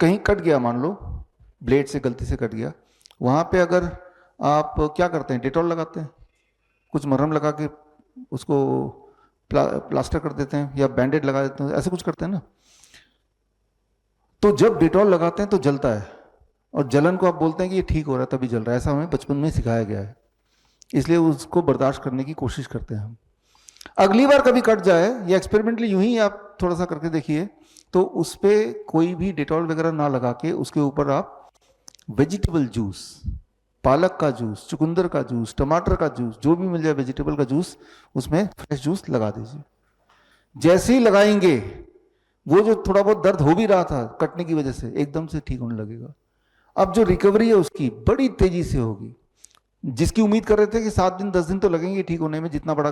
कहीं कट गया, मान लो ब्लेड से गलती से कट गया, वहां पे अगर आप क्या करते हैं, डेटॉल लगाते हैं, कुछ मरहम लगा के उसको प्लास्टर कर देते हैं या बैंडेड लगा देते हैं, ऐसे कुछ करते हैं ना। तो जब डेटॉल लगाते हैं तो जलता है, और जलन को आप बोलते हैं कि ये ठीक हो रहा है तभी जल रहा है, ऐसा हमें बचपन में सिखाया गया है, इसलिए उसको बर्दाश्त करने की कोशिश करते हैं हम। अगली बार कभी कट जाए, या एक्सपेरिमेंटली यूं ही आप थोड़ा सा करके देखिए, तो उस पर कोई भी डेटॉल वगैरह ना लगा के उसके ऊपर आप वेजिटेबल जूस, पालक का जूस, चुकंदर का जूस, टमाटर का जूस, जो भी मिल जाए वेजिटेबल का जूस, उसमें फ्रेश जूस लगा दीजिए। जैसे ही लगाएंगे, वो जो थोड़ा बहुत दर्द हो भी रहा था कटने की वजह से, एकदम से ठीक होने लगेगा। अब जो रिकवरी है उसकी बड़ी तेजी से होगी। जिसकी उम्मीद कर रहे थे कि 7 दिन 10 दिन तो लगेंगे ठीक होने में, जितना बड़ा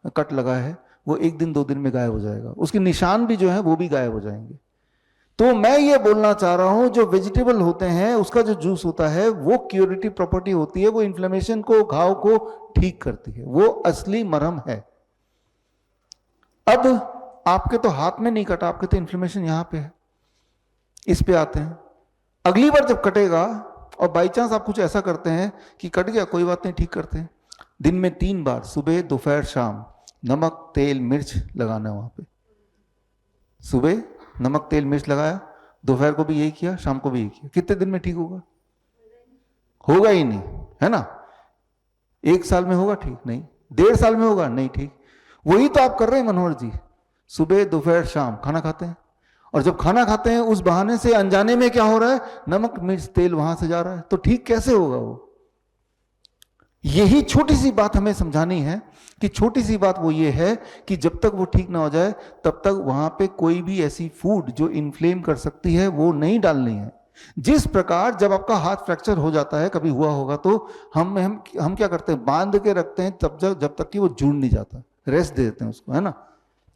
कट लगा है वो 1 दिन 2 दिन में गायब हो जाएगा, उसके निशान भी जो है वो भी गायब हो जाएंगे। तो मैं ये बोलना चाह रहा हूं, जो वेजिटेबल होते हैं उसका जो जूस होता है वो क्यूरेटिव प्रॉपर्टी होती है, वो इन्फ्लेमेशन को, घाव को ठीक करती है, वो असली मरहम है। अब आपके तो हाथ में नहीं कटा, आपके तो इन्फ्लेमेशन यहां पे है। इस पे आते हैं, अगली बार जब कटेगा और बाई चांस आप कुछ ऐसा करते हैं कि कट गया, कोई बात नहीं, ठीक करते हैं, दिन में 3 बार, सुबह दोपहर शाम, नमक तेल मिर्च लगाना है वहां पे। सुबह नमक तेल मिर्च लगाया, दोपहर को भी यही किया, शाम को भी यही किया, कितने दिन में ठीक होगा? होगा ही नहीं, है ना। 1 साल में होगा ठीक? नहीं। 1.5 साल में होगा? नहीं ठीक। वही तो आप कर रहे हैं मनोहर जी, सुबह दोपहर शाम खाना खाते हैं, और जब खाना खाते हैं उस बहाने से अनजाने में क्या हो रहा है, नमक मिर्च तेल वहां से जा रहा है, तो ठीक कैसे होगा वो? यही छोटी सी बात हमें समझानी है, कि छोटी सी बात वो ये है कि जब तक वो ठीक ना हो जाए तब तक वहां पे कोई भी ऐसी फूड जो इन्फ्लेम कर सकती है वो नहीं डालनी है। जिस प्रकार जब आपका हाथ फ्रैक्चर हो जाता है, कभी हुआ होगा, तो हम क्या करते हैं, बांध के रखते हैं तब जब तक कि वो जुड़ नहीं जाता, रेस्ट दे देते हैं उसको, है ना।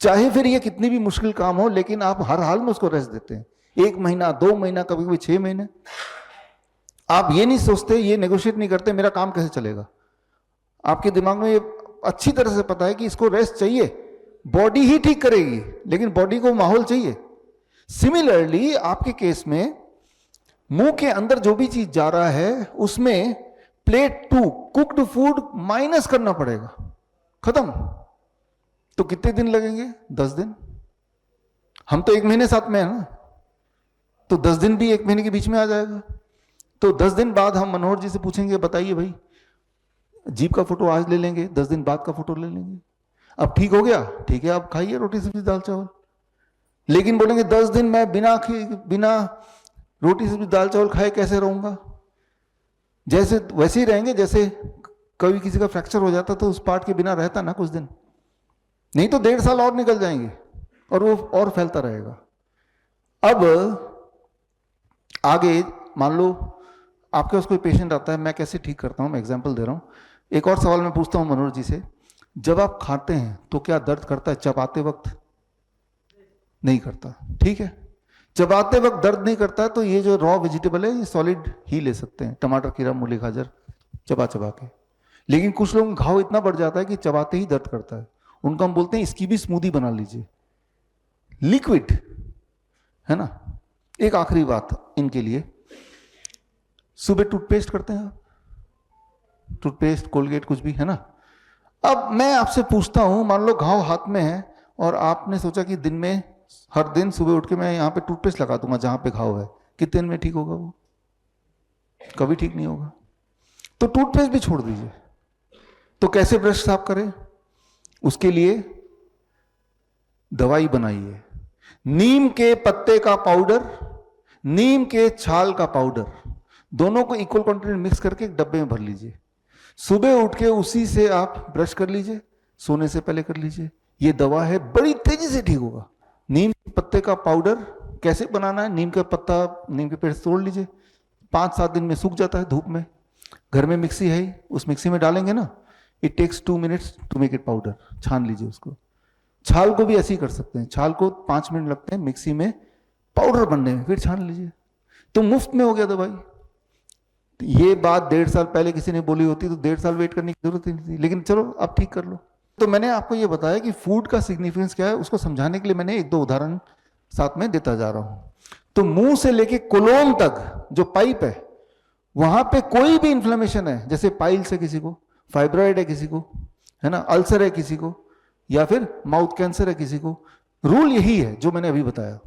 चाहे फिर ये कितनी भी मुश्किल काम हो, लेकिन आप हर हाल में उसको रेस्ट देते हैं, 1 महीना 2 महीना, कभी कभी 6 महीने। आप ये नहीं सोचते, ये नेगोशिएट नहीं करते मेरा काम कैसे चलेगा। आपके दिमाग में ये अच्छी तरह से पता है कि इसको रेस्ट चाहिए, बॉडी ही ठीक करेगी, लेकिन बॉडी को माहौल चाहिए। सिमिलरली आपके केस में मुंह के अंदर जो भी चीज जा रहा है उसमें प्लेट 2 कुक्ड फूड माइनस करना पड़ेगा, खत्म। तो कितने दिन लगेंगे? 10 दिन। हम तो 1 महीने साथ में है ना, तो 10 दिन भी 1 महीने के बीच में आ जाएगा। तो 10 दिन बाद हम मनोहर जी से पूछेंगे, बताइए भाई, जीप का फोटो आज ले लेंगे, 10 दिन बाद का फोटो ले लेंगे। अब ठीक हो गया, ठीक है, आप खाइए रोटी सब्जी दाल चावल। लेकिन बोलेंगे 10 दिन मैं बिना रोटी सब्जी दाल चावल खाए कैसे रहूंगा? जैसे वैसे ही रहेंगे जैसे कभी किसी का फ्रैक्चर हो जाता तो उस पार्ट के बिना रहता ना कुछ दिन, नहीं तो 1.5 साल और निकल जाएंगे और वो और फैलता रहेगा। अब आगे मान लो आपके पास कोई पेशेंट आता है, मैं कैसे ठीक करता हूं, मैं एग्जांपल दे रहा हूं। एक और सवाल मैं पूछता हूं मनोहर जी से, जब आप खाते हैं तो क्या दर्द करता है चबाते वक्त? नहीं करता, ठीक है। चबाते वक्त दर्द नहीं करता है, तो ये जो रॉ वेजिटेबल है ये सॉलिड ही ले सकते हैं, टमाटर खीरा मूली गाजर चबा चबा के। लेकिन कुछ लोगों का घाव इतना बढ़ जाता है कि चबाते ही दर्द करता है, उनको हम बोलते हैं इसकी भी स्मूदी बना लीजिए, लिक्विड, है ना। एक आखिरी बात इनके लिए, सुबह टूथपेस्ट करते हैं आप? टूथपेस्ट कोलगेट कुछ भी, है ना। अब मैं आपसे पूछता हूं, मान लो घाव हाथ में है और आपने सोचा कि दिन में हर दिन सुबह उठ के मैं यहां पे टूथपेस्ट लगा दूंगा जहां पे घाव है, कितने दिन में ठीक होगा? वो कभी ठीक नहीं होगा। तो टूथपेस्ट भी छोड़ दीजिए। तो कैसे ब्रश साफ करें? उसके लिए दवाई बनाइए, नीम के पत्ते का पाउडर, नीम के छाल का पाउडर, दोनों को इक्वल क्वांटिटी मिक्स करके एक डब्बे में भर लीजिए। सुबह उठ के उसी से आप ब्रश कर लीजिए, सोने से पहले कर लीजिए। ये दवा है, बड़ी तेजी से ठीक होगा। नीम के पत्ते का पाउडर कैसे बनाना है? नीम का पत्ता, नीम के पेड़ तोड़ लीजिए, 5-7 दिन में सूख जाता है धूप में। घर में मिक्सी है ही, उस मिक्सी में डालेंगे ना, it takes 2 minutes to make it powder. छान लीजिए उसको। छाल को भी ऐसे ही कर सकते हैं, छाल को 5 मिनट लगते हैं मिक्सी में पाउडर बनने में, फिर छान लीजिए, तो मुफ्त में हो गया दवाई। ये बात 1.5 साल पहले किसी ने बोली होती तो 1.5 साल वेट करने की जरूरत ही नहीं थी, लेकिन चलो अब ठीक कर लो। तो मैंने आपको ये बताया कि फूड का सिग्निफिकेंस क्या है, उसको समझाने के लिए मैंने 1-2 उदाहरण साथ में देता जा रहा हूं। तो मुंह से लेके कोलोन तक जो पाइप है वहां पे कोई भी इन्फ्लेमेशन है, जैसे पाइल्स है किसी को, फाइब्रॉइड है किसी को, है ना, अल्सर है किसी को, या फिर माउथ कैंसर है किसी को, रूल यही है जो मैंने अभी बताया।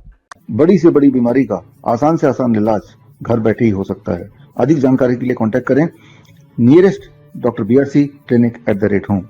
बड़ी से बड़ी बीमारी का आसान से आसान इलाज घर बैठे ही हो सकता है। अधिक जानकारी के लिए कांटेक्ट करें nearest doctor BRC clinic @ home।